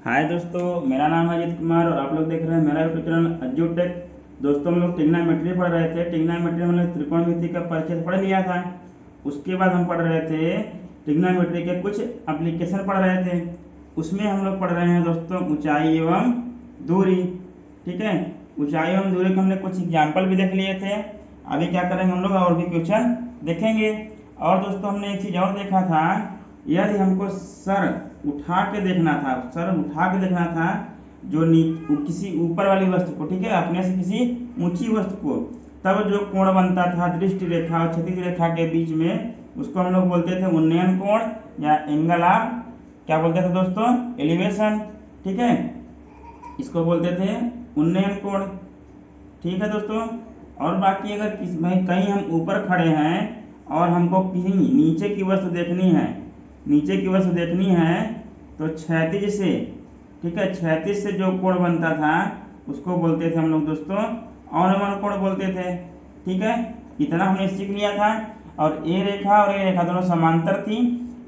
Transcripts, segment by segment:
हाय दोस्तों, मेरा नाम है अजीत कुमार और आप लोग देख रहे हैं मेरा यूट्यूब चैनल अज्जू टेक। दोस्तों, हम लोग ट्रिग्नोमेट्री पढ़ रहे थे। ट्रिग्नोमेट्री हमने त्रिकोणमिति का परिचय पढ़ लिया था। उसके बाद हम पढ़ रहे थे ट्रिग्नोमेट्री के कुछ एप्लीकेशन पढ़ रहे थे। उसमें हम लोग पढ़ रहे हैं दोस्तों ऊंचाई एवं दूरी। ठीक है, ऊंचाई एवं दूरी के हमने कुछ एग्जाम्पल भी देख लिए थे। अभी क्या करेंगे हम लोग, और भी क्वेश्चन देखेंगे। और दोस्तों, हमने एक चीज़ और देखा था, यदि हमको सर उठा के देखना था, सर उठा के देखना था जो किसी ऊपर वाली वस्तु को, ठीक है, अपने से किसी ऊंची वस्तु को, तब जो कोण बनता था दृष्टि रेखा और क्षैतिज रेखा के बीच में, उसको हम लोग बोलते थे उन्नयन कोण या एंगल ऑफ, क्या बोलते थे दोस्तों, एलिवेशन। ठीक है, इसको बोलते थे उन्नयन कोण। ठीक है दोस्तों। और बाकी अगर कहीं हम ऊपर खड़े हैं और हमको कहीं नीचे की वस्तु देखनी है, नीचे की वस्तु देखनी है, तो क्षैतिज से, ठीक है, क्षैतिज से जो कोण बनता था उसको बोलते थे हम लोग दोस्तों अवनमन कोण बोलते थे। ठीक है, इतना हमने सीख लिया था। और ए रेखा और ए रेखा दोनों समांतर थी,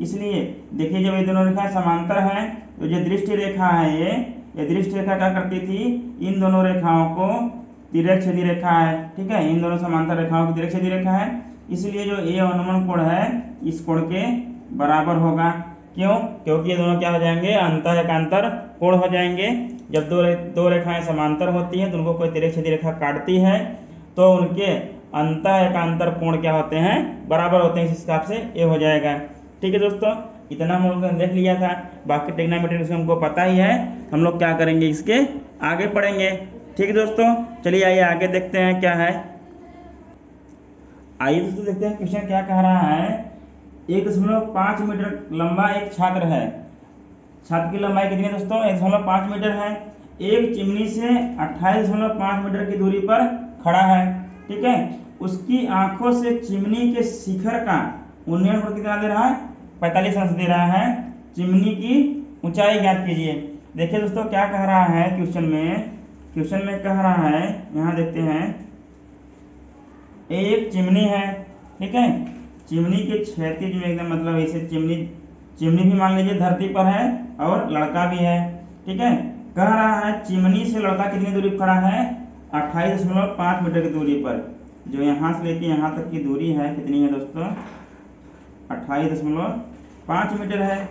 इसलिए देखिए जब ये दोनों रेखा समांतर हैं तो जो दृष्टि रेखा है ये दृष्टि रेखा क्या करती थी, इन दोनों रेखाओं को तिर्यक-छेदी रेखा है। ठीक है, इन दोनों समांतर रेखाओं की तिर्यक-छेदी रेखा है, इसलिए जो ए अवनमन कोण है इस कोण के बराबर होगा। क्यों? क्योंकि ये दोनों क्या हो जाएंगे, अंतः एकांतर कोण हो जाएंगे। जब दो रेखाएं समांतर होती हैं तो उनको कोई तिर्यक-छेदी रेखा काटती है तो उनके अंतः एकांतर कोण क्या होते हैं, बराबर होते हैं। इस हिसाब से ये हो जाएगा। ठीक है दोस्तों, इतना हम लोग ने देख लिया था। बाकी ट्रिग्नोमेट्री से हमको पता ही है, हम लोग क्या करेंगे, इसके आगे पढ़ेंगे। ठीक है दोस्तों, चलिए आइए आगे देखते हैं क्या है। आइए दोस्तों देखते हैं क्वेश्चन क्या कह रहा है। 1.5 मीटर लंबा एक छात्र है। छात्र की लंबाई कितनी है दोस्तों, 1.5 मीटर है। एक चिमनी से 28.5 मीटर की दूरी पर खड़ा है। ठीक है, उसकी आंखों से चिमनी के शिखर का उन्नयन कोण कितना दे रहा है, 45 अंश दे रहा है। चिमनी की ऊंचाई ज्ञात कीजिए। देखिए दोस्तों क्या कह रहा है क्वेश्चन में, क्वेश्चन में कह रहा है, यहाँ देखते हैं, एक चिमनी है। ठीक है, चिमनी के क्षैतिज में एकदम, मतलब ऐसे चिमनी भी मान लीजिए धरती पर है और लड़का भी है। ठीक है, कह रहा है चिमनी से लड़का कितनी दूरी पर खड़ा है, 28.5 मीटर की दूरी पर। जो यहाँ से लेके यहाँ तक की दूरी है कितनी है दोस्तों, 28.5 मीटर है।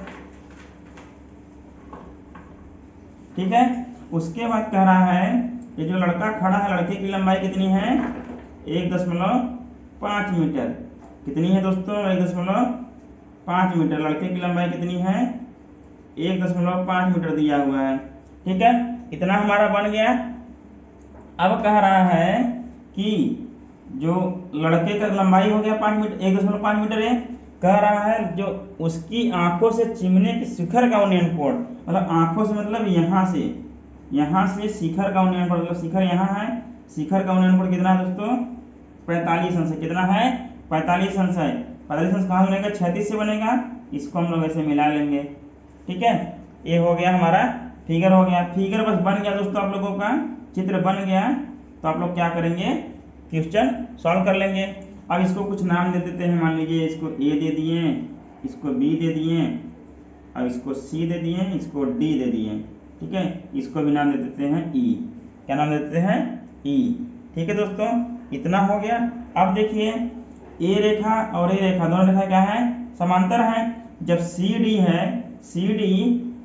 ठीक है, उसके बाद कह रहा है ये जो लड़का खड़ा है, लड़के की लंबाई कितनी है, 1.5 मीटर। कितनी है दोस्तों, 1.5 मीटर। लड़के की लंबाई कितनी है, 1.5 मीटर दिया हुआ है। ठीक है, इतना हमारा बन गया। अब कह रहा है कि जो लड़के का लंबाई हो गया 5 मीटर, 1.5 मीटर है। कह रहा है जो उसकी आंखों से चिमनी के शिखर का उन्नयन कोण, मतलब आंखों से मतलब यहाँ से शिखर का उन्नयन कोण, मतलब शिखर यहाँ है, शिखर का उन्नयन कोण कितना है दोस्तों, 45 अंश है। कितना है, 45 अंश है। 45 अंश कहाँ बनेगा, क्षैतिज से बनेगा। इसको हम लोग ऐसे मिला लेंगे। ठीक है, ये हो गया हमारा फिगर, हो गया फिगर, बस बन गया दोस्तों, आप लोगों का चित्र बन गया। तो आप लोग क्या करेंगे, क्वेश्चन सॉल्व कर लेंगे। अब इसको कुछ नाम दे देते हैं। मान लीजिए इसको ए दे दिए, इसको बी दे दिए, अब इसको सी दे दिए, इसको डी दे दिए। ठीक है, इसको भी नाम दे देते हैं ई। क्या नाम दे देते हैं, ई। ठीक है दोस्तों, इतना हो गया। अब देखिए ए रेखा और ए रेखा दोनों रेखा क्या है, समांतर है। जब सी डी है, सी डी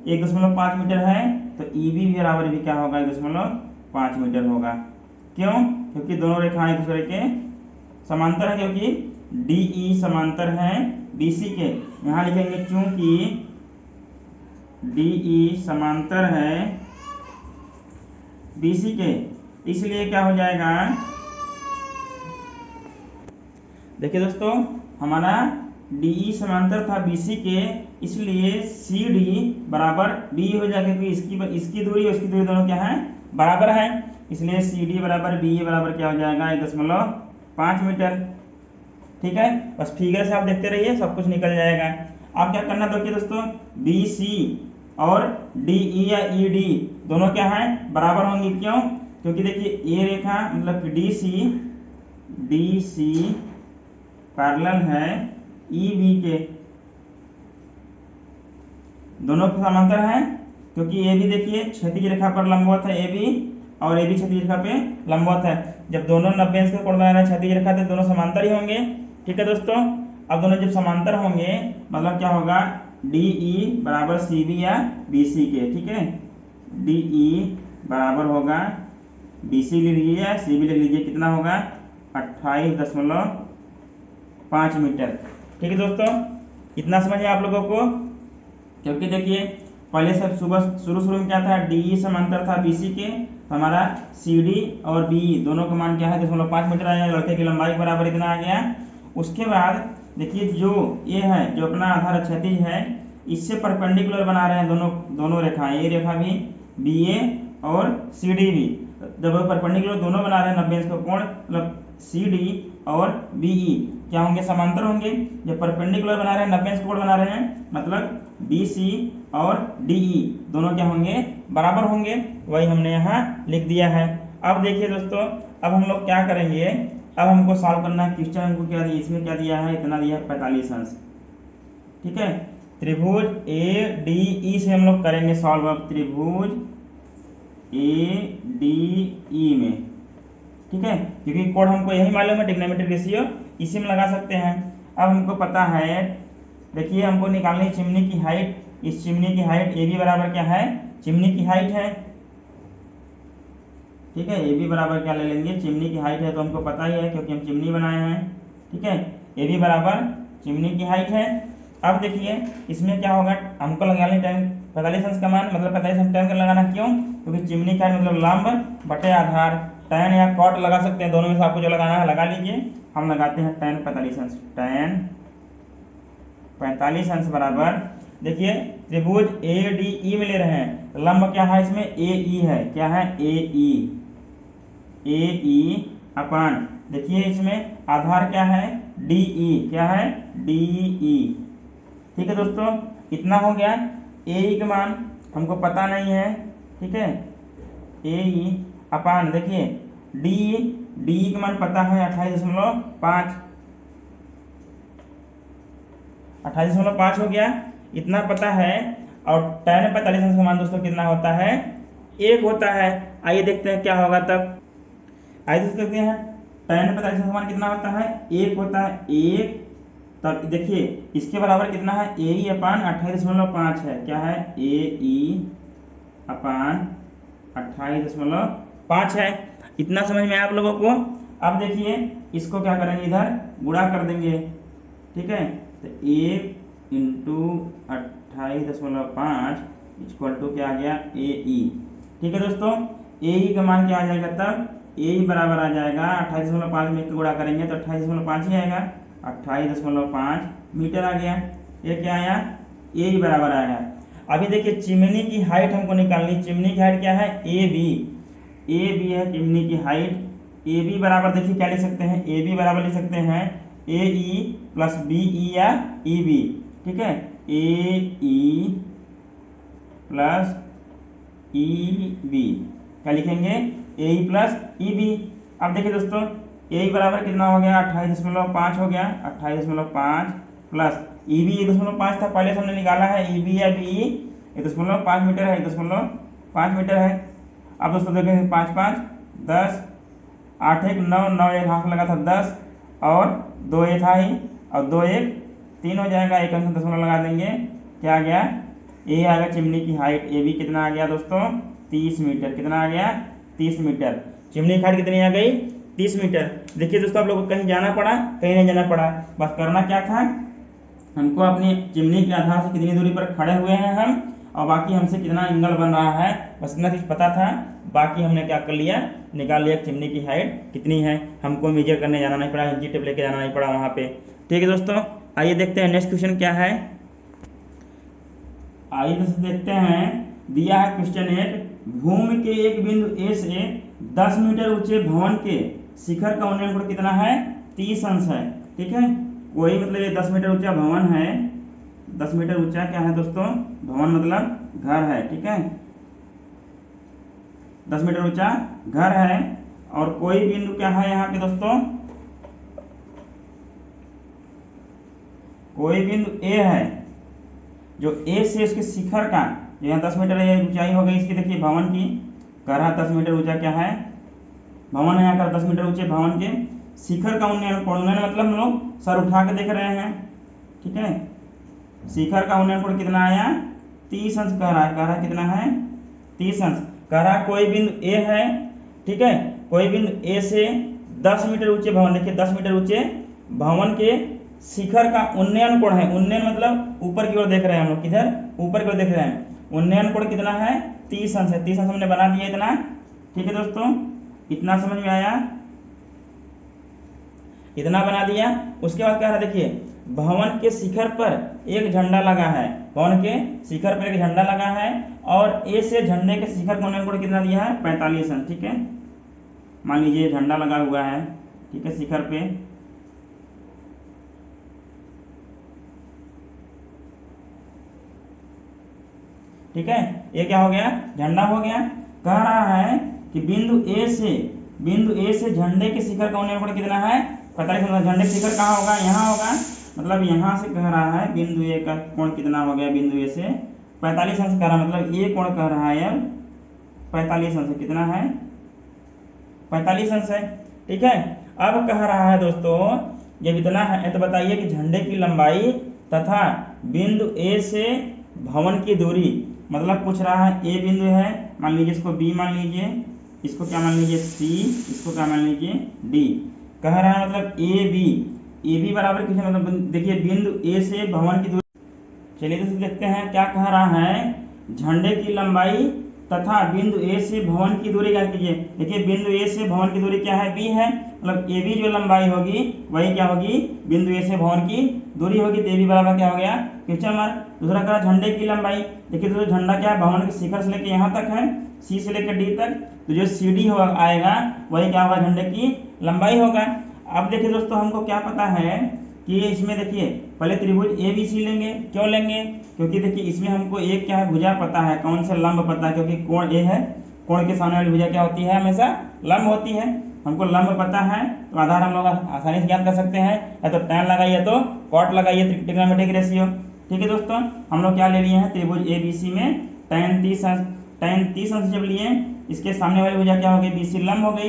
1.5 मीटर है, तो ई बी बराबर भी क्या होगा, 1.5 मीटर होगा। क्यों? क्योंकि दोनों रेखाएं एक दूसरे के समांतर है, क्योंकि डी ई समांतर है बी सी के। यहाँ लिखेंगे क्योंकि डी ई समांतर है बी सी के, इसलिए क्या हो जाएगा, देखिए दोस्तों हमारा DE समांतर था BC के, इसलिए CD बराबर BE हो जाएगा, क्योंकि इसकी दूरी और इसकी दूरी दोनों क्या है, बराबर है। इसलिए CD बराबर BE बराबर क्या हो जाएगा, 1.5 मीटर। ठीक है, बस फिगर से आप देखते रहिए, सब कुछ निकल जाएगा। आप क्या करना, देखिए दोस्तों BC और DE या ED दोनों क्या है, बराबर होंगी। क्यों? क्योंकि देखिए ये रेखा मतलब DC पैरेलल है EB के, दोनों समांतर है। क्योंकि ए भी देखिए क्षैतिज रेखा पर लंबवत है, ए भी और ए भी क्षैतिज रेखा पे लंबवत है। जब दोनों 90 अंश का कोण बना रहे हैं क्षैतिज रेखा तो दोनों समांतर ही होंगे। ठीक है दोस्तों, अब दोनों जब समांतर होंगे मतलब क्या होगा, DE बराबर CB या BC के। ठीक है, DE बराबर होगा BC लिख लीजिए या CB लिख लीजिए, कितना होगा 28.5 मीटर। ठीक है दोस्तों, इतना समझ आप लोगों को। क्योंकि देखिए पहले सब शुरू में क्या था, DE समांतर था BC के, तो हमारा CD और BE दोनों का मान क्या है 0.5 मीटर आया, लड़के की लंबाई बराबर इतना आ गया। उसके बाद देखिए जो ये है, जो अपना आधार क्षैतिज है, इससे परपेंडिकुलर बना रहे हैं दोनों रेखाएं, ये रेखा भी BA और CD भी। जब परपेंडिकुलर दोनों बना रहे हैं 90 अंश का कोण, मतलब CD और BE क्या होंगे, समांतर होंगे। जब परपेंडिकुलर बना रहे हैं 90 अंश का कोण बना रहे हैं, मतलब BC और DE दोनों क्या होंगे, बराबर होंगे। वही हमने यहाँ लिख दिया है। अब देखिए दोस्तों, अब हम लोग क्या करेंगे, अब हमको सॉल्व करना है। क्वेश्चन हमको क्या दिया, इसमें क्या दिया है, इतना दिया है 45 अंश। ठीक है, त्रिभुज ADE से हम लोग करेंगे सॉल्व। अब त्रिभुज ADE में, ठीक है, क्योंकि कोण हमको यही मालूम है, ट्रिग्नोमेट्रिक रेशियो इसी में लगा सकते हैं। अब हमको पता है, देखिए हमको निकालनी है चिमनी की हाइट। इस चिमनी की हाइट AB बराबर क्या है, चिमनी की हाइट है। ठीक है, AB बराबर क्या ले लेंगे, चिमनी की हाइट है, तो हमको पता ही है क्योंकि हम चिमनी बनाए हैं। ठीक है, AB बराबर चिमनी की हाइट है। अब देखिए इसमें क्या होगा, हमको लगाना tan 45 अंश का मान, मतलब 45 अंश tan का लगाना, क्यों, क्योंकि चिमनी का मतलब लंब बटे आधार। tan या cot लगा सकते हैं, दोनों में से आपको जो लगाना है लगा लीजिए। हम लगाते हैं tan 45 अंश, tan 45 अंश बराबर, देखिए त्रिभुज ADE में ले रहे हैं, लंब क्या है इसमें, AE है। क्या है, AE अपान, देखिए इसमें आधार क्या है, DE, क्या है, DE। ठीक है दोस्तों, इतना हो गया। AE का मान हमको पता नहीं है। ठीक है, AE अपान, देखिए DE का मान पता है 28.5 हो गया, इतना पता है। और tan 45 अंश का मान दोस्तों कितना होता है, 1 होता है। आइए देखते हैं क्या होगा तब। आइए देखते हैं tan 45 अंश का मान कितना होता है, 1 होता है। 1 तब देखिए इसके बराबर कितना है, AE अपान 28.5 है। क्या है, AE अपान 28.5 है। इतना समझ में आया आप लोगों को। अब देखिए इसको क्या करेंगे, इधर गुणा कर देंगे। ठीक है, तो 1 इंटू 28.5 इक्वल टू क्या आ गया, AE। ठीक है दोस्तों, AE का मान क्या आ जाएगा तब, AE बराबर आ जाएगा 28.5 में गुणा करेंगे तो 28.5 ही आएगा, 28.5 मीटर आ गया। ये क्या आया, AE बराबर आया। अभी देखिए चिमनी की हाइट हमको निकालनी। चिमनी की हाइट क्या है, AB है चिमनी की हाइट। AB बराबर देखिए क्या लिख सकते हैं, AB बराबर लिख सकते हैं AE प्लस BE या EB। ठीक है, AE प्लस EB, क्या लिखेंगे, AE प्लस EB। अब देखिए दोस्तों AE बराबर कितना हो गया, 28.5 हो गया, 28.5 प्लस EB 1.5 था पहले से हमने निकाला है, EB या BE 1.5 मीटर है, 1.5 मीटर है। अब दोस्तों देखेंगे 5 5 10, 8 1 9, 9 1 हाथ लगा था 10, और 2 ये था ही, और 2 1 3 हो जाएगा, एक अंक 10 लगा देंगे, क्या आ गया, ये आ गया चिमनी की हाइट। AB कितना आ गया दोस्तों, 30 मीटर। कितना आ गया, 30 मीटर। चिमनी की हाइट कितनी आ गई, 30 मीटर। देखिए दोस्तों आप लोगों को कहीं जाना पड़ा, कहीं नहीं जाना पड़ा, बस करना क्या था, हमको अपनी चिमनी के आधार से कितनी दूरी पर खड़े हुए हैं हम, और बाकी हमसे कितना एंगल बन रहा है, बस इतना चीज पता था। बाकी हमने क्या कर लिया, निकाल लिया चिमनी की हाइट कितनी है, हमको मेजर करने जाना नहीं पड़ा, इंची टेप लेके जाना नहीं पड़ा वहां पे। ठीक है दोस्तों, आइए देखते हैं नेक्स्ट क्वेश्चन क्या है। आइए दोस्तों देखते हैं, दिया है क्वेश्चन 1, भूमि के एक बिंदु A से 10 मीटर ऊंचे भवन के शिखर का उन्नयन कोण कितना है, 30 अंश है। ठीक है, कोई मतलब ये 10 मीटर ऊंचा भवन है, 10 मीटर ऊंचा क्या है दोस्तों, भवन मतलब घर है। ठीक है, 10 मीटर ऊंचा घर है, और कोई बिंदु क्या है यहाँ पे दोस्तों, कोई बिंदु A है, जो A से उसके शिखर का यहाँ 10 मीटर है, ऊंचाई हो गई इसकी, देखिए भवन की, कह रहा 10 मीटर ऊंचा क्या है, भवन है, यहाँ का 10 मीटर ऊंचे भवन के शिखर का उन्नयन कोण, उन्नयन मतलब हम लोग सर उठा के देख रहे हैं, ठीक है। शिखर का उन्नयन कोण कितना आया, 30 अंश कह रहा है कितना है, 30 अंश। कह रहा है कोई बिंदु ए है, ठीक है, कोई बिंदु ए से 10 मीटर ऊंचे भवन, देखिए 10 मीटर ऊंचे भवन के शिखर का उन्नयन कोण है, उन्नयन मतलब ऊपर की ओर देख रहे हैं हम लोग, किधर, ऊपर की ओर देख रहे हैं, उन्नयन कोण कितना है, 30 अंश है, 30 अंश हमने बना दिया इतना, ठीक है दोस्तों, इतना समझ में आया, इतना बना दिया। उसके बाद कह रहा है देखिए भवन के शिखर पर एक झंडा लगा है, भवन के शिखर पर एक झंडा लगा है, और ए से झंडे के शिखर का उन्नयन कोण कितना दिया है, 45 अंश, ठीक है। मान लीजिए झंडा लगा हुआ है, ठीक है, शिखर पे, ठीक है, ये क्या हो गया, झंडा हो गया। कह रहा है कि बिंदु ए से झंडे के शिखर का उन्नयन कोण कितना है, 45 अंश। झंडे का शिखर कहाँ होगा, यहाँ होगा, मतलब यहाँ से कह रहा है बिंदु ए का कोण कितना हो गया, बिंदु ए से 45 अंश कह रहा है, मतलब ये कोण कह रहा है अब 45 अंश, कितना है, 45 अंश है, ठीक है। अब कह रहा है दोस्तों जब इतना है तो बताइए कि झंडे की लंबाई तथा बिंदु ए से भवन की दूरी, मतलब पूछ रहा है ए बिंदु है, मान लीजिए इसको बी मान लीजिए, इसको क्या मान लीजिए सी, इसको क्या मान लीजिए डी। कह रहा है मतलब ए बी बराबर किसे, मतलब देखिए बिंदु ए से भवन की दूरी, चलिए दोस्तों देखते हैं क्या कह रहा है, झंडे की लंबाई तथा बिंदु ए से भवन की दूरी क्या कीजिए, देखिए बिंदु ए से भवन की दूरी क्या है, बी है, मतलब ए बी जो लंबाई होगी वही क्या होगी, बिंदु ए से भवन की दूरी होगी, तो ए बी बराबर क्या हो गया, क्वेश्चन मार्क। दूसरा कहा झंडे की लंबाई, देखिए दोस्तों झंडा क्या है, भवन के शिखर से लेकर यहाँ तक है, सी से लेकर डी तक, तो जो सी डी आएगा वही क्या होगा, झंडे की लंबाई होगा। अब देखिए दोस्तों हमको क्या पता है कि इसमें देखिए पहले त्रिभुज ए बी सी लेंगे, क्यों लेंगे, क्योंकि देखिए इसमें हमको एक क्या है, भुजा पता है, कौन सा लंब पता है, क्योंकि कोण ए है, कोण के सामने वाली भुजा क्या होती है, हमेशा लंब होती है, हमको लंब पता है, तो आधार हम लोग आसानी से ज्ञात कर सकते हैं, या तो tan लगाइए तो cot लगाइए, ट्रिग्नोमेट्रिक रेशियो, ठीक है दोस्तों। हम लोग क्या ले लिए हैं, त्रिभुज ए बी सी में tan 30 अंश जब लिए, इसके सामने वाली भुजा क्या हो गई, BC लंब हो गई,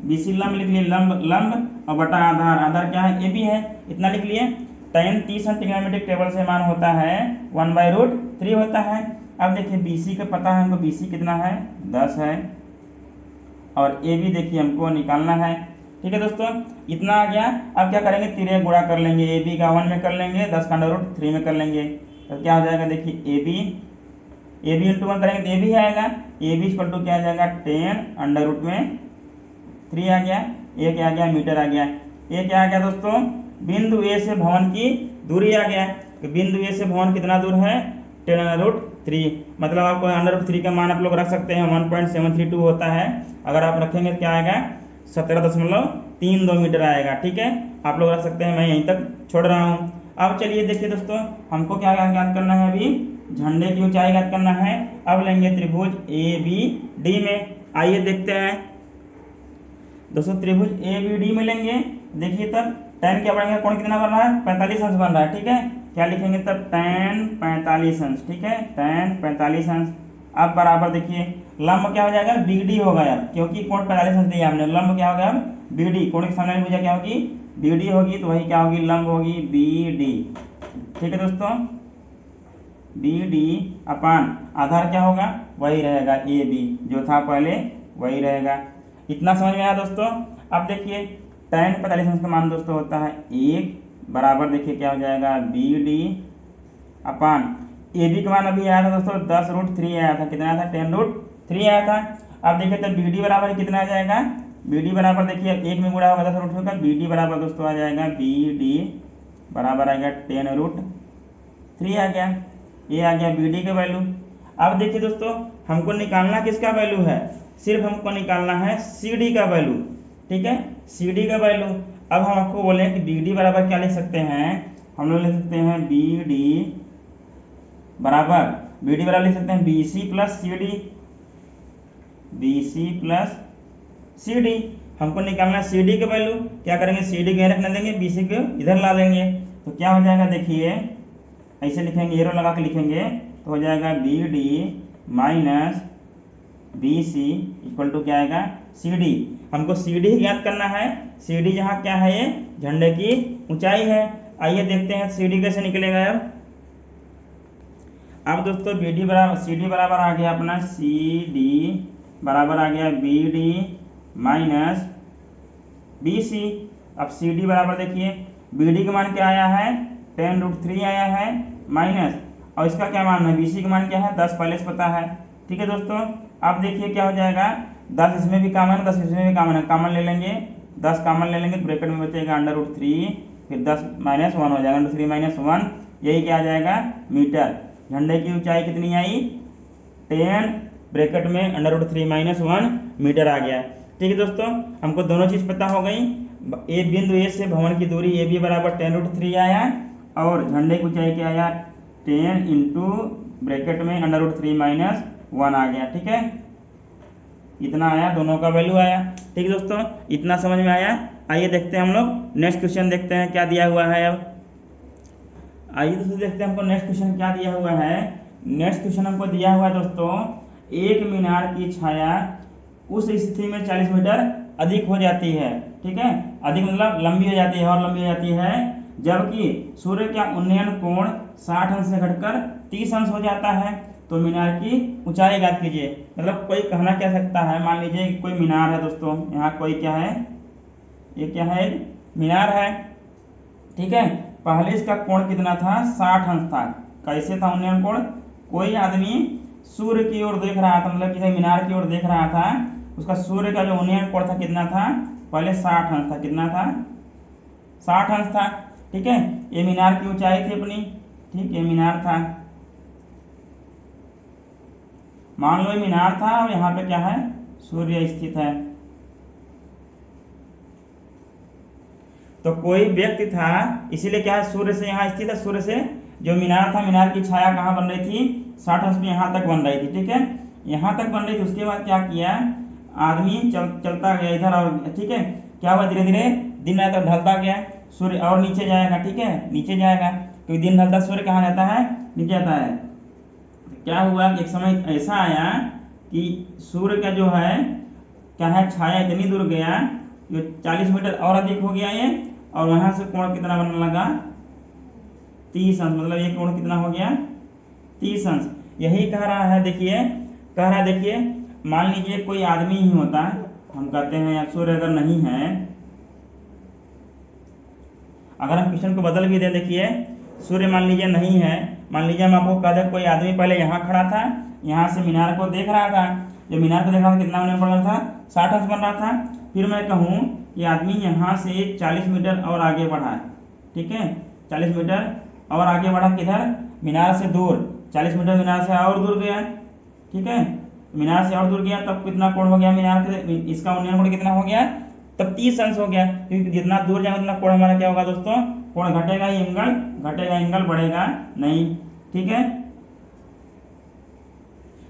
BC लंब लिख लिए, लंब और बटा आधार क्या है, AB है, इतना लिख लिए। tan 30 अंश ट्रिग्नोमेट्रिक टेबल से मान होता है 1/√3 होता है। अब देखिए BC का पता है हमको, BC कितना है, 10 है, और AB देखिए हमको निकालना है, ठीक है दोस्तों, इतना आ गया। अब क्या करेंगे, तिरे गुणा कर लेंगे, AB का 1 में कर लेंगे, 10 का √3 में कर लेंगे, तो क्या हो जाएगा, देखिए AB इंटू 1 करेंगे तो AB आएगा, AB इक्वल टू क्या आ जाएगा, 10√3 आ गया, ये क्या आ गया, मीटर आ गया। ये क्या आ गया दोस्तों, बिंदु ए से भवन की दूरी आ गया, तो बिंदु ए से भवन कितना दूर है, 10√3, मतलब आपको √3 का मान आप लोग रख सकते हैं, 1.732 होता है, अगर आप रखेंगे तो क्या आएगा, 17.32 मीटर आएगा, ठीक है, आप लोग रख सकते हैं, मैं यहीं तक छोड़ रहा हूँ। अब चलिए देखिए दोस्तों हमको क्या ज्ञात करना है, अभी झंडे की ऊंचाई ज्ञात करना है। अब लेंगे त्रिभुज ए बी डी में, आइए देखते हैं दोस्तों, त्रिभुज ए बी डी में लेंगे, देखिए तब tan क्या बढ़ेगा, कोण कितना बन रहा है, 45 अंश बन रहा है, ठीक है, क्या लिखेंगे तब, tan 45 अंश, ठीक है, tan 45 अंश। अब बराबर देखिए लंब क्या हो जाएगा, BD होगा यार, क्योंकि कोण 45 अंश दिया हमने, लंब क्या होगा अब BD, कोण के सामने वाली भुजा क्या होगी, BD होगी, तो वही क्या होगी, लंब होगी BD, ठीक है दोस्तों, BD अपान आधार क्या होगा, वही रहेगा AB, जो था पहले वही रहेगा। इतना समझ में आया दोस्तों। अब देखिए tan 45 अंश का मान दोस्तों होता है 1 बराबर, देखिए क्या हो जाएगा, BD अपान AB का मान अभी आया था दोस्तों 10√3 आया था, कितना आया था, 10√3 आया था। अब देखिए तब BD बराबर कितना आ जाएगा, BD बराबर देखिए 1 में गुणा होगा 10√3 का, BD बराबर दोस्तों आ जाएगा, BD बराबर आएगा 10√3 आ गया, ये आ गया BD का वैल्यू। अब देखिए दोस्तों हमको निकालना किसका वैल्यू है, सिर्फ हमको निकालना है CD का वैल्यू, ठीक है, CD का वैल्यू। अब हम आपको बोले कि BD बराबर क्या लिख सकते हैं, हम लोग लिख सकते हैं BD बराबर लिख सकते हैं BC प्लस CD। हमको निकालना CD का वैल्यू, क्या करेंगे, CD को रखने देंगे, BC को इधर ला लेंगे, तो क्या हो जाएगा, देखिए ऐसे लिखेंगे, एरो लगा के लिखेंगे तो हो जाएगा B D minus B C equal to क्या आएगा सी डी। हमको सी डी ज्ञात करना है। सी डी जहाँ क्या है, ये झंडे की ऊंचाई है। आइए देखते हैं सी डी कैसे निकलेगा। अब दोस्तों बी डी बराबर सी डी बराबर आ गया अपना सी डी बराबर आ गया B D minus B C. अब सी डी बराबर देखिए बी डी का मान क्या आया है 10√3 आया है माइनस, और इसका क्या मान है बी सी का मान क्या है 10 पहले से पता है। ठीक है दोस्तों, अब देखिए क्या हो जाएगा 10 इसमें भी कॉमन है 10 इसमें भी कॉमन है, कॉमन ले लेंगे 10 कॉमन ले लेंगे, ब्रैकेट में बचेगा √3 फिर 10 माइनस 1 हो जाएगा √3 माइनस 1, यही क्या आ जाएगा मीटर। झंडे की ऊंचाई कितनी आई 10 ब्रैकेट में √3 माइनस 1 मीटर आ गया। ठीक है दोस्तों, हमको दोनों चीज़ पता हो गई। ए बिंदु ए से भवन की दूरी ए बी बराबर 10√3 आया और झंडे की ऊंचाई क्या आया 10 इंटू ब्रैकेट में √3 माइनस 1 आ गया। ठीक है, इतना आया, दोनों का वैल्यू आया। ठीक है दोस्तों, इतना समझ में आया। आइए देखते हैं हम लोग नेक्स्ट क्वेश्चन देखते हैं क्या दिया हुआ है। अब आइए दोस्तों देखते हैं हमको नेक्स्ट क्वेश्चन क्या दिया हुआ है। नेक्स्ट क्वेश्चन हमको दिया हुआ है दोस्तों, एक मीनार की छाया उस स्थिति में 40 मीटर अधिक हो जाती है। ठीक है, अधिक मतलब लंबी हो जाती है और लंबी हो जाती है जबकि सूर्य का उन्नयन कोण 60 अंश से घटकर 30 अंश हो जाता है। तो मीनार की ऊंचाई ज्ञात कीजिए। मतलब कोई कहना क्या सकता है, मान लीजिए कोई मीनार है दोस्तों, यहाँ कोई क्या है, ये क्या है मीनार है। ठीक है, पहले इसका कोण कितना था 60 अंश था। कैसे था उन्नयन कोण, कोई आदमी सूर्य की ओर देख रहा था, मतलब किसी मीनार की ओर देख रहा था, उसका सूर्य का जो उन्नयन कोण था कितना था पहले 60 अंश था। कितना था 60 अंश था। ठीक है, ये मीनार की ऊंचाई थी अपनी। ठीक, ये मीनार था, मान लो ये मीनार था और यहाँ पे क्या है सूर्य स्थित है। तो कोई व्यक्ति था, इसीलिए क्या है सूर्य से यहाँ स्थित है, सूर्य से जो मीनार था, मीनार की छाया कहाँ बन रही थी 60 अंश में यहाँ तक बन रही थी। ठीक है, यहाँ तक बन रही थी। उसके बाद क्या किया आदमी चलता गया इधर और, ठीक है, क्या हुआ धीरे धीरे दिन रात ढलता गया, सूर्य और नीचे जाएगा। ठीक है, नीचे जाएगा क्योंकि दिन ढलता सूर्य कहाँ जाता है नीचे जाता है। क्या हुआ कि एक समय ऐसा आया कि सूर्य का जो है क्या है छाया इतनी दूर गया, जो 40 मीटर और अधिक हो गया ये, और वहां से कोण कितना बनने लगा 30 अंश। मतलब ये कोण कितना हो गया 30 अंश। यही कह रहा है, देखिए कह रहा है, देखिए मान लीजिए कोई आदमी ही होता, हम कहते हैं या सूर्य अगर नहीं है, अगर हम क्वेश्चन को बदल भी दे, देखिए सूर्य मान लीजिए नहीं है, मान लीजिए हम आपको कह दें कोई आदमी पहले यहाँ खड़ा था, यहाँ से मीनार को देख रहा था, जो मीनार को देख रहा था कितना उन्नयन पड़ रहा था 60 अंश बन रहा था। फिर मैं कहूँ कि आदमी यहाँ से 40 मीटर और आगे बढ़ा। ठीक है, 40 मीटर और आगे बढ़ा किधर मीनार से दूर, 40 मीटर मीनार से और दूर गया। ठीक है, मीनार से और दूर गया तब कितना कोण हो गया मीनार के, इसका उन्नयन कोण कितना हो गया तब 30 अंश हो गया। क्योंकि जितना दूर जाएगा उतना कोण हमारा क्या होगा दोस्तों, कोण घटेगा ही, एंगल घटेगा, एंगल बढ़ेगा नहीं। ठीक है,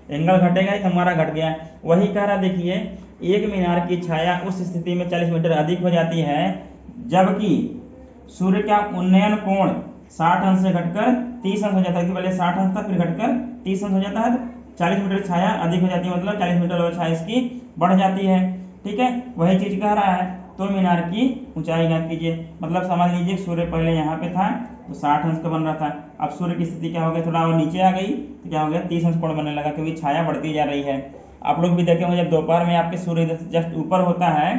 एंगल घटेगा ही तो हमारा घट गया। वही कह रहा देखिए एक मीनार की छाया उस स्थिति में 40 मीटर अधिक हो जाती है जबकि सूर्य का उन्नयन कोण 60 अंश से घटकर 30 अंश हो जाता है। पहले 60 अंश था फिर घटकर 30 अंश हो जाता है, तो 40 मीटर छाया अधिक हो जाती है, मतलब 40 मीटर और छाया इसकी बढ़ जाती है। ठीक है, वही चीज कह रहा है। तो मीनार की ऊंचाई ज्ञात कीजिए। मतलब समझ लीजिए सूर्य पहले यहाँ पे था तो 60 अंश का बन रहा था, अब सूर्य की स्थिति क्या हो गया थोड़ा और नीचे आ गई तो क्या हो गया 30 अंश कोण बनने लगा, क्योंकि छाया बढ़ती जा रही है। आप लोग भी देखे होंगे जब दोपहर में आपके सूर्य जस्ट ऊपर होता है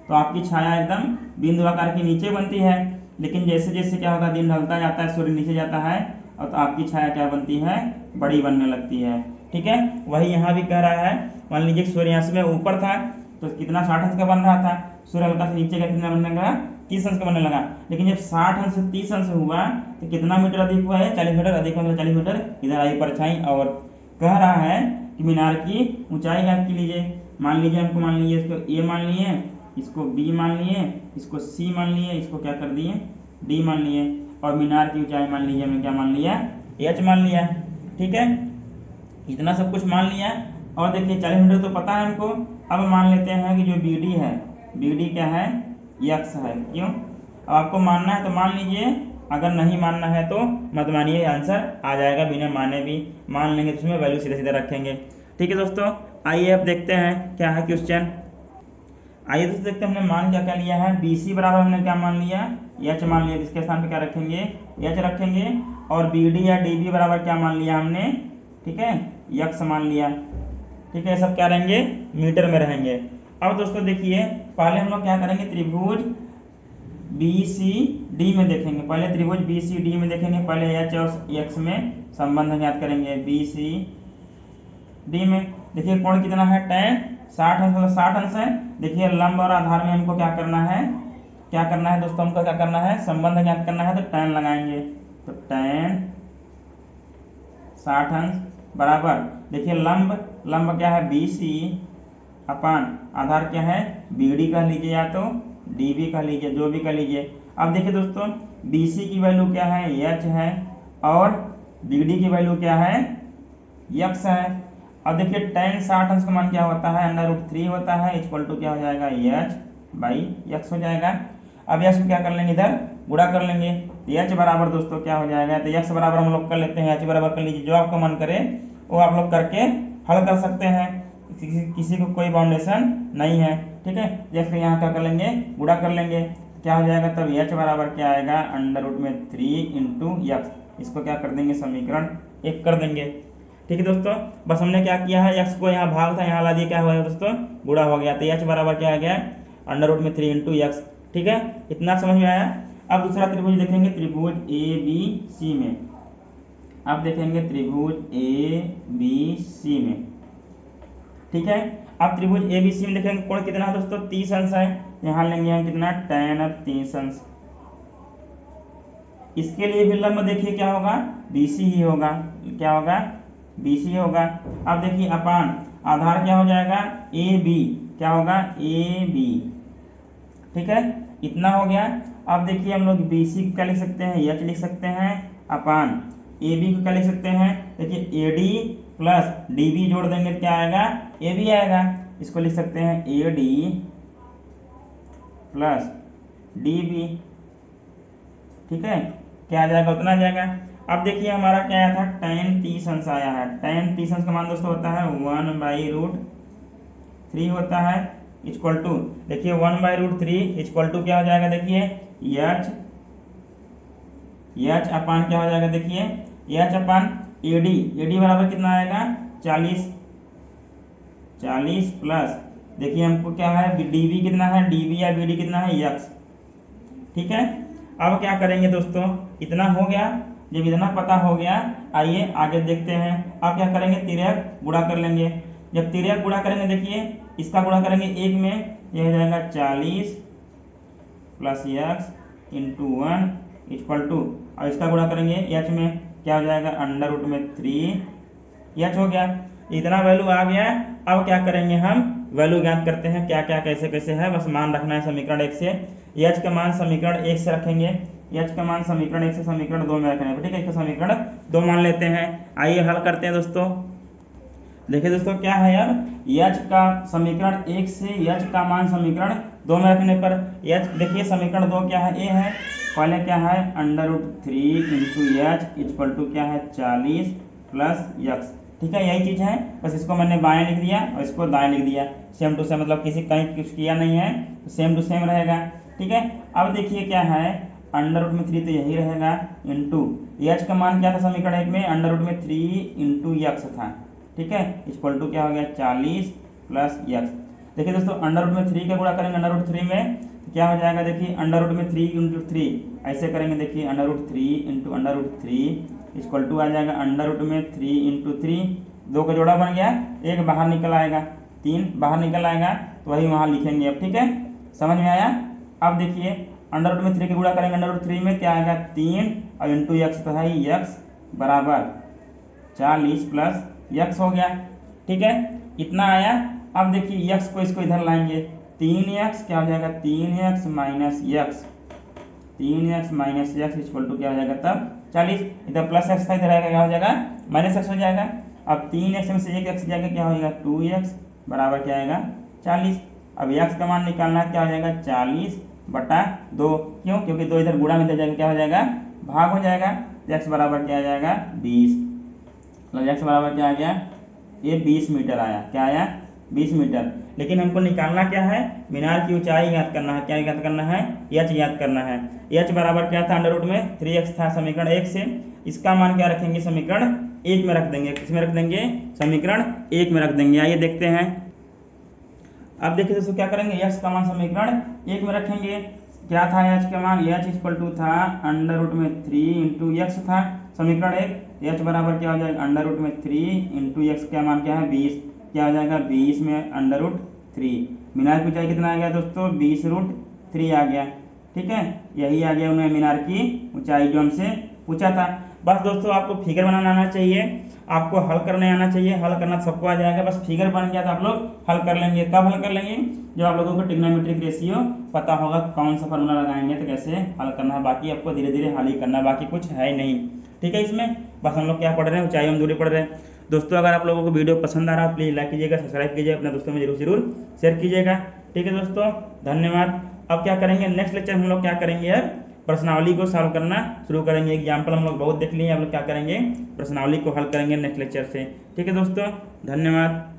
तो आपकी छाया एकदम बिंदु आकार के नीचे बनती है, लेकिन जैसे जैसे क्या होता है दिन ढलता जाता है सूर्य नीचे जाता है और तो आपकी छाया क्या बनती है बड़ी बनने लगती है। ठीक है, वही यहाँ भी कह रहा है। मान लीजिए सूर्य यहाँ से ऊपर था तो कितना 60 अंश का बन रहा था, सूर्य हल्का से नीचे का कितना बनने लगा 30 अंश का बनने लगा। लेकिन जब 60 अंश से 30 अंश हुआ तो कितना मीटर अधिक हुआ है 40 मीटर अधिक हुआ, 40 मीटर इधर आई परछाई। और कह रहा है कि मीनार की ऊंचाई ज्ञात कीजिए। मान लीजिए हमको, मान लीजिए इसको ए मान लिए, इसको बी मान लिए, इसको सी मान लिए, इसको क्या कर दिए डी मान लिए, और मीनार की ऊंचाई मान लीजिए हमने क्या मान लिया एच मान लिया। ठीक है, इतना सब कुछ मान लिया। और देखिए 40 मीटर तो पता है हमको। अब मान लेते हैं कि जो बी डी है, बी डी क्या है यक्स है। क्यों, अब आपको मानना है तो मान लीजिए, अगर नहीं मानना है तो मत मानिए, आंसर आ जाएगा बिना माने भी। मान लेंगे तो उसमें वैल्यू सीधे सीधे रखेंगे। ठीक है दोस्तों, आइए अब देखते हैं क्या है क्वेश्चन। आइए दोस्तों देखते हैं हमने मान क्या क्या लिया है। बी सी बराबर हमने क्या मान लिया, एच मान लिया, इसके स्थान पे क्या रखेंगे, एच रखेंगे। और बी डी या डी बी बराबर क्या मान लिया हमने, ठीक है, यक्स मान लिया। ठीक है, सब क्या रहेंगे, मीटर में रहेंगे। अब दोस्तों देखिए, पहले हम लोग क्या करेंगे, त्रिभुज बी सी डी में देखेंगे। पहले त्रिभुज बी सी डी में देखेंगे, पहले एच और एक्स में संबंध ज्ञात करेंगे। बी सी डी में देखिए कोण कितना है, tan 60 अंश, मतलब 60 अंश है। देखिए लंब और आधार में हमको क्या करना है, क्या करना है दोस्तों, हमको क्या करना है, संबंध ज्ञात करना है, तो tan लगाएंगे। तो tan 60 अंश बराबर, देखिए लंब क्या है, बी सी अपान आधार क्या है, बी डी कह लीजिए या तो डी बी कह लीजिए, जो भी कह लीजिए। अब देखिए दोस्तों, बी सी की वैल्यू क्या है, एच है, और बी डी की वैल्यू क्या है, यक्स है। अब देखिए tan 60 अंश का मान क्या होता है, √3 होता है, इक्वल टू क्या हो जाएगा, एच बाई यक्स हो जाएगा। अब यक्स को क्या कर लेंगे, इधर गुणा कर लेंगे। एच बराबर दोस्तों क्या हो जाएगा, तो यक्स बराबर हम लोग कर लेते हैं, एच बराबर कर लीजिए, जो आपका मन करे वो आप लोग करके हल कर सकते हैं, किसी को कोई बाउंडेशन नहीं है। ठीक है, जैसे यहाँ क्या कर लेंगे, गुणा कर लेंगे, क्या हो जाएगा, तब एच बराबर क्या आएगा, √3 इंटू यक्स। इसको क्या कर देंगे, समीकरण 1 कर देंगे। ठीक है दोस्तों, बस हमने क्या किया है, एक्स को यहाँ भाग था, यहाँ ला दिया, क्या हुआ है दोस्तों, गुणा हो गया। तो एच बराबर क्या आ गया, √3 इंटू यक्स। ठीक है, इतना समझ में आया। अब दूसरा त्रिभुज देखेंगे, त्रिभुज ए बी सी में। अब देखेंगे त्रिभुज ए बी सी में। ठीक है, अब त्रिभुज ए बी सी में देखेंगे कोण कितना है दोस्तों, 30 अंश है। यहाँ लेंगे हम कितना, tan 30 अंश। इसके लिए भी लंब देखिए क्या होगा, बीसी ही होगा, क्या होगा, बीसी होगा। अब देखिए अपान आधार क्या हो जाएगा, ए बी, क्या होगा, ए बी। ठीक है, इतना हो गया। अब देखिए हम लोग बी सी को क्या लिख सकते हैं, एच लिख सकते हैं, अपान ए बी को क्या लिख सकते हैं, देखिए A D plus D B जोड़ देंगे क्या आएगा, ए बी आएगा। इसको लिख सकते हैं A D plus D B. ठीक है, क्या आ जाएगा, उतना आ जाएगा। अब देखिए हमारा क्या आया था, tan 30 अंश आया है। tan 30 अंश का मान दोस्तों होता है 1/√3 होता है, इक्वल टू, देखिए 1/√3 इक्वल टू क्या हो जाएगा, देखिए एच अपान क्या हो जाएगा, देखिए एच अपान एडी बराबर कितना आएगा, 40 प्लस, देखिए हमको क्या है, डीबी कितना है, डीबी या बीडी कितना है, यक्स। ठीक है, अब क्या करेंगे दोस्तों, इतना हो गया। जब इतना पता हो गया, आइए आगे देखते हैं। अब क्या करेंगे, तिर्यक गुणा कर लेंगे। जब तिर्यक गुणा करेंगे, देखिए इसका गुणा करेंगे एक में, यह हो जाएगा 40 plus x into 1 equal to, और इसका गुणा करेंगे एच में, क्या हो जाएगा, √3 एच हो गया। इतना वैल्यू आ गया। अब क्या करेंगे, हम वैल्यू ज्ञात करते हैं, क्या क्या कैसे कैसे है, बस मान रखना है समीकरण 1 से। एच का मान समीकरण 1 से रखेंगे, एच का मान समीकरण 1 से समीकरण 2 में रखेंगे। ठीक है, इसका समीकरण 2 मान लेते हैं। आइए हल करते हैं दोस्तों। देखिए दोस्तों क्या है, अब एच का समीकरण 1 से एच का मान समीकरण 2 में रखने पर एच, देखिए समीकरण 2 क्या है, ए है, पहले क्या है, √3 इंटू एच इक्वल टू क्या है, 40 प्लस यक्स। ठीक है, यही चीज है, बस इसको मैंने बाएं लिख दिया और इसको दाएं लिख दिया, सेम टू सेम, मतलब किसी कहीं कुछ किया नहीं है, सेम टू सेम रहेगा। ठीक है, अब देखिए क्या है, √3 तो यही रहेगा, इंटू एच का मान क्या था समीकरण 1 में, √3 इंटू यक्स था। ठीक है, इक्वल टू क्या हो गया, 40 प्लस यक्स। देखिए दोस्तों, √3 का गुणा करेंगे √3 में, तो क्या हो जाएगा, देखिए √3 इंटू 3 ऐसे करेंगे, देखिए √3 इंटू √3 इक्वल टू आ जाएगा √3 इंटू 3, 2 का जोड़ा बन गया, एक बाहर निकल आएगा, 3 बाहर निकल आएगा, तो वही वहाँ लिखेंगे अब। ठीक है, समझ में आया। अब देखिए √3 के गुणा करेंगे √3 में, क्या आएगा, 3 और इंटू यक्स, तो है यक्स बराबर 40 प्लस यक्स हो गया। ठीक है, इतना आया। अब देखिए यक्स को इसको इधर लाएंगे, 3x क्या हो जाएगा, 3x minus x, 3x minus x equal to क्या हो जाएगा, तब 40। इधर प्लस एक्स था, इधर आएगा क्या हो जाएगा, माइनस एक्स हो जाएगा। अब 3x में से एक एक्स जाएगा, क्या हो जाएगा, 2x बराबर क्या आएगा, 40। अब x का मान निकालना है, क्या हो जाएगा, 40/2। क्यों, क्योंकि 2 इधर गुणा में दे जाएगा, क्या हो जाएगा, भाग हो जाएगा, तो x बराबर क्या आ जाएगा 20, मतलब x बराबर क्या आ गया, ये 20 मीटर आया, क्या आया 20 मीटर। लेकिन हमको निकालना क्या है, मीनार की ऊंचाई याद करना है, क्या याद करना है, h याद करना है। h बराबर क्या था, अंडर रूट में 3x था समीकरण 1 से, इसका मान क्या रखेंगे, समीकरण 1 में रख देंगे, किसमें रख देंगे, समीकरण 1 में रख देंगे। आइए देखते हैं, अब देखिए दोस्तों क्या करेंगे, h का मान समीकरण 1 में रखेंगे, क्या था h का मान, h इक्वल टू था अंडर रूट में 3 इंटू एक्स था समीकरण 1, h बराबर क्या हो जाएगा अंडर रूट में 3 इंटू एक्स, क्या मान क्या है 20, क्या हो जाएगा 20 में अंडर रूट 3, मीनार की ऊंचाई कितना आ गया दोस्तों 20√3 आ गया। ठीक है, यही आ गया उन्हें मीनार की ऊंचाई जो हमसे पूछा था। बस दोस्तों आपको फिगर बनाना आना चाहिए, आपको हल करने आना चाहिए, हल करना सबको आ जाएगा, बस फिगर बन गया तो आप लोग हल कर लेंगे। कब हल कर लेंगे, जब आप लोगों को ट्रिग्नोमेट्रिक रेशियो पता होगा, कौन सा फॉर्मूला लगाएंगे तो कैसे हल करना है, बाकी आपको धीरे धीरे हल ही करना है, बाकी कुछ है नहीं। ठीक है, इसमें बस हम लोग क्या पढ़ रहे हैं, ऊंचाई हम दूरी पढ़ रहे हैं। दोस्तों अगर आप लोगों को वीडियो पसंद आ रहा है प्लीज़ लाइक कीजिएगा, सब्सक्राइब कीजिएगा, अपने दोस्तों में जरूर शेयर कीजिएगा। ठीक है दोस्तों, धन्यवाद। अब क्या करेंगे, नेक्स्ट लेक्चर हम लोग क्या करेंगे यार, प्रश्नावली को सॉल्व करना शुरू करेंगे। एग्जाम्पल हम लोग बहुत देख लिए, हम लोग क्या करेंगे, प्रश्नावली को हल करेंगे नेक्स्ट लेक्चर से। ठीक है दोस्तों, धन्यवाद।